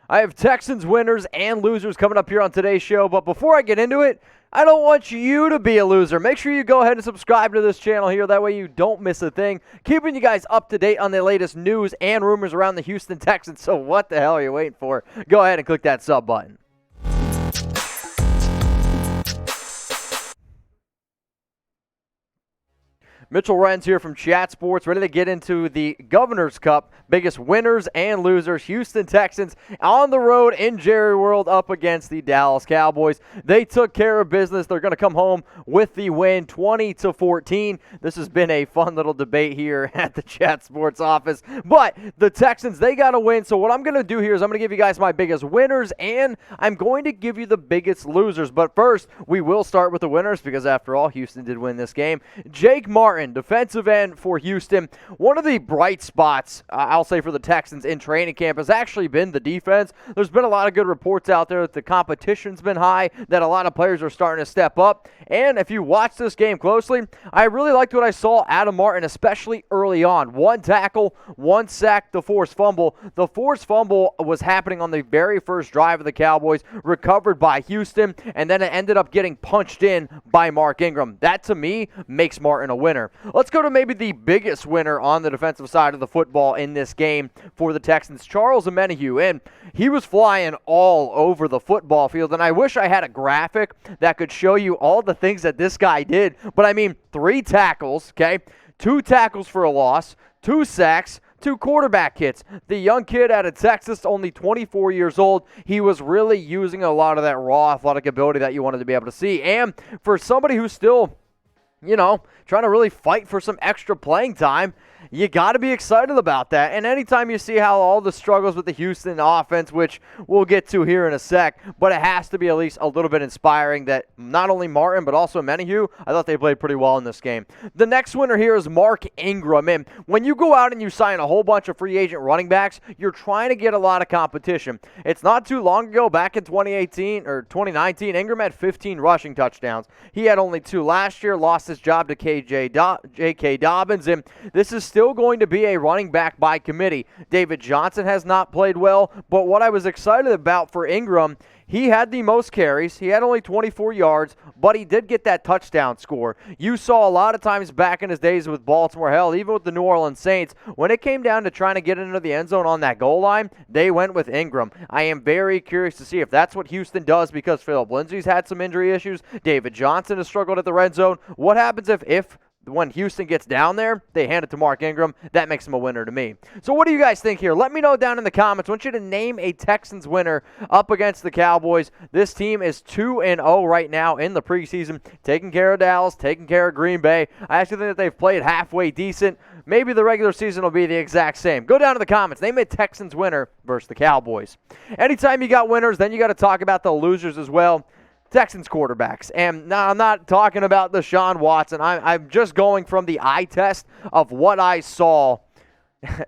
I have Texans winners and losers coming up here on today's show, but before I get into it, I don't want you to be a loser. Make sure you go ahead and subscribe to this channel here. That way you don't miss a thing. Keeping you guys up to date on the latest news and rumors around the Houston Texans. So what the hell are you waiting for? Go ahead and click that sub button. Mitchell Renz here from Chat Sports, ready to get into the Governor's Cup. Biggest winners and losers. Houston Texans on the road in Jerry World up against the Dallas Cowboys. They took care of business. They're going to come home with the win, 20-14. This has been a fun little debate here at the Chat Sports office. But the Texans, they got to win. So what I'm going to do here is I'm going to give you guys my biggest winners, and I'm going to give you the biggest losers. But first, we will start with the winners because, after all, Houston did win this game. Jake Martin, defensive end for Houston. One of the bright spots, I'll say, for the Texans in training camp has actually been the defense. There's been a lot of good reports out there that the competition's been high, that a lot of players are starting to step up. And if you watch this game closely, I really liked what I saw out of Martin, especially early on. 1 tackle, 1 sack, the forced fumble. The forced fumble was happening on the very first drive of the Cowboys, recovered by Houston, and then it ended up getting punched in by Mark Ingram. That, to me, makes Martin a winner. Let's go to maybe the biggest winner on the defensive side of the football in this game for the Texans, Charles Omenihu. And he was flying all over the football field, and I wish I had a graphic that could show you all the things that this guy did. But I mean, 3 tackles, okay? 2 tackles for a loss, 2 sacks, 2 quarterback hits. The young kid out of Texas, only 24 years old, he was really using a lot of that raw athletic ability that you wanted to be able to see. And for somebody who's still, trying to really fight for some extra playing time, you got to be excited about that. And anytime you see how all the struggles with the Houston offense, which we'll get to here in a sec, but it has to be at least a little bit inspiring that not only Martin, but also Omenihu, I thought they played pretty well in this game. The next winner here is Mark Ingram. And when you go out and you sign a whole bunch of free agent running backs, you're trying to get a lot of competition. It's not too long ago, back in 2019, Ingram had 15 rushing touchdowns. He had only 2 last year, lost his job to J.K. Dobbins, and this is still going to be a running back by committee. David Johnson has not played well, but what I was excited about for Ingram, he had the most carries. He had only 24 yards, but he did get that touchdown score. You saw a lot of times back in his days with Baltimore, hell, even with the New Orleans Saints, when it came down to trying to get into the end zone on that goal line, they went with Ingram. I am very curious to see if that's what Houston does, because Phillip Lindsay's had some injury issues. David Johnson has struggled at the red zone. What happens if when Houston gets down there, they hand it to Mark Ingram? That makes him a winner to me. So what do you guys think here? Let me know down in the comments. I want you to name a Texans winner up against the Cowboys. This team is 2-0 right now in the preseason, taking care of Dallas, taking care of Green Bay. I actually think that they've played halfway decent. Maybe the regular season will be the exact same. Go down in the comments. Name a Texans winner versus the Cowboys. Anytime you got winners, then you got to talk about the losers as well. Texans quarterbacks. And now I'm not talking about Deshaun Watson. I'm just going from the eye test of what I saw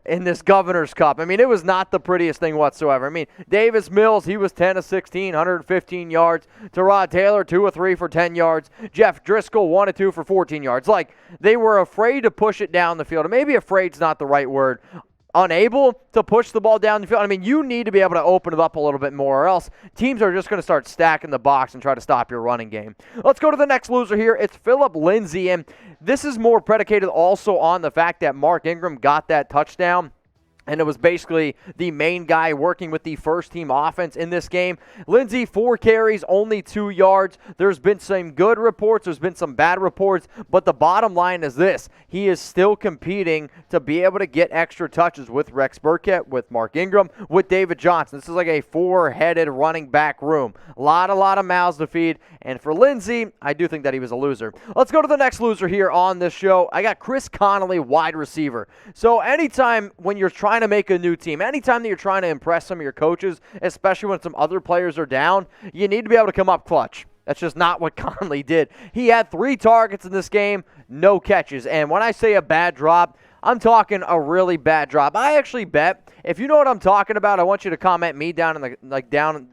in this Governor's Cup. I mean, it was not the prettiest thing whatsoever. I mean, Davis Mills, he was 10 of 16, 115 yards. Tyrod Taylor, 2 of 3 for 10 yards. Jeff Driscoll, 1 of 2 for 14 yards. Like, they were afraid to push it down the field. And maybe afraid's not the right word. Unable to push the ball down the field. I mean, you need to be able to open it up a little bit more, or else teams are just going to start stacking the box and try to stop your running game. Let's go to the next loser here. It's Phillip Lindsay, and this is more predicated also on the fact that Mark Ingram got that touchdown, and it was basically the main guy working with the first-team offense in this game. Lindsay, 4 carries, only 2 yards. There's been some good reports. There's been some bad reports. But the bottom line is this. He is still competing to be able to get extra touches with Rex Burkhead, with Mark Ingram, with David Johnson. This is like a 4-headed running back room. A lot of mouths to feed. And for Lindsay, I do think that he was a loser. Let's go to the next loser here on this show. I got Chris Conley, wide receiver. So anytime when you're trying to make a new team, anytime that you're trying to impress some of your coaches, especially when some other players are down, you need to be able to come up clutch. That's just not what Conley did. He had 3 targets in this game, no catches. And when I say a bad drop, I'm talking a really bad drop. I actually bet, if you know what I'm talking about, I want you to comment me down in the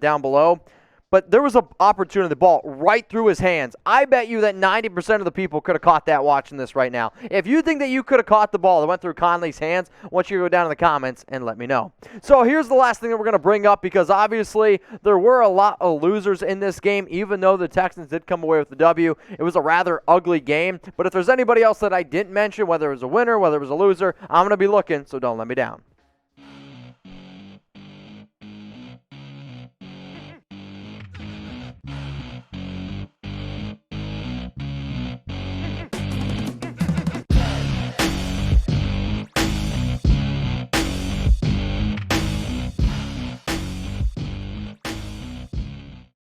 down below. but there was an opportunity, the ball right through his hands. I bet you that 90% of the people could have caught that watching this right now. If you think that you could have caught the ball that went through Conley's hands, I want you to go down in the comments and let me know. So here's the last thing that we're going to bring up, because obviously there were a lot of losers in this game, even though the Texans did come away with the W. It was a rather ugly game, but if there's anybody else that I didn't mention, whether it was a winner, whether it was a loser, I'm going to be looking, so don't let me down.